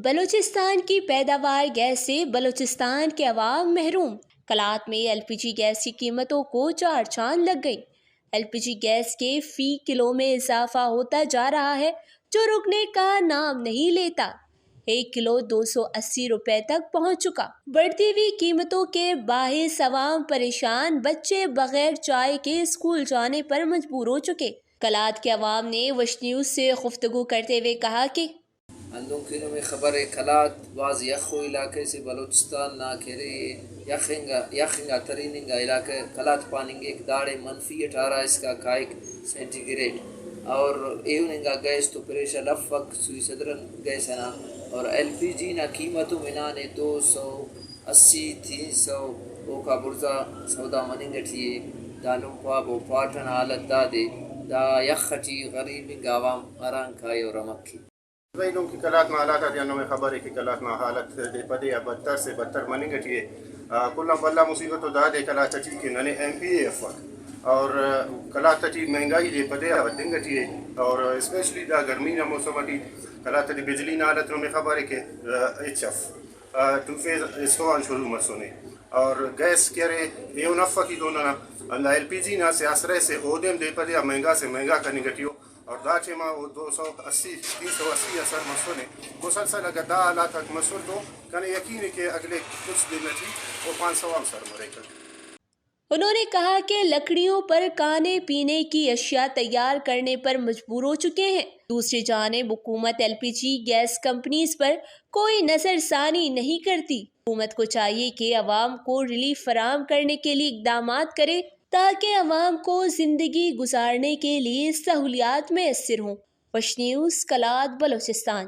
بلوچستان کی پیداوار گیس سے بلوچستان کے عوام محروم۔ کلات میں ایل پی جی گیس کی قیمتوں کو چار چاند لگ گئی۔ ایل پی جی گیس کے فی کلو میں اضافہ ہوتا جا رہا ہے جو رکنے کا نام نہیں لیتا۔ 1 کلو 280 روپے تک پہنچ چکا۔ بڑھتی ہوئی قیمتوں کے باعث عوام پریشان، بچے بغیر چائے کے اسکول جانے پر مجبور ہو چکے۔ کلات کے عوام نے وش نیوز سے گفتگو کرتے ہوئے کہا کہ اندوں کینوں میں خبر کلات بعض یخو علاقے سے بلوچستان نہ کھیرے یخنگا تریننگا علاقے کلات پاننگ ایک داڑے -18 اس کا کائک سینٹی گریڈ اور ایوننگا گیس تو پریشر لفق سوئی صدرن گیس نا اور ایل پی جی نا قیمتوں میں نانے 280 300 او کا برزا سودا مننگٹیے دالم پاب و پاٹن حالت دادے دا یخٹی غریب عوام اران کھائے اور رمکی وینوں کی کلات میں حالات آدھیانوں میں خبر ہے کہ کلات میں حالت دے پدے یا بدتر سے بدتر منیں گٹی ہے کلّا بلّا مصیبت و دا دے کلات چی کے ننے ایم پی اے فک اور کلات چی مہنگائی دے پدے یا بدن گٹی ہے اور اسپیشلی دا گرمی نا موسم دی کلات دی بجلی نا حالت میں خبر ہے کہ ایچ ایف ٹو فیز استوان شروع مسونے اور گیس کہرے یہ نفع کی دونا اللہ ایل پی جی نا سے آسرے سے اودیم دے پدے یا مہنگا سے مہنگا کرنے گٹیو اور دا چیما وہ 280 380 اثر مسونے مسلسل اگر دا حالات تک مسول تو کنے یقین ہے کہ اگلے کچھ دن میں وہ 500 اثر مرے کر۔ انہوں نے کہا کہ لکڑیوں پر کھانے پینے کی اشیاء تیار کرنے پر مجبور ہو چکے ہیں۔ دوسری جانب حکومت L P G gas companies پر کوئی نظر ثانی نہیں کرتی۔ حکومت کو چاہیے کہ عوام کو ریلیف فراہم کرنے کے لیے اقدامات کرے تاکہ عوام کو زندگی گزارنے کے لیے سہولیات میسر ہوں۔ وش نیوز کلات بلوچستان۔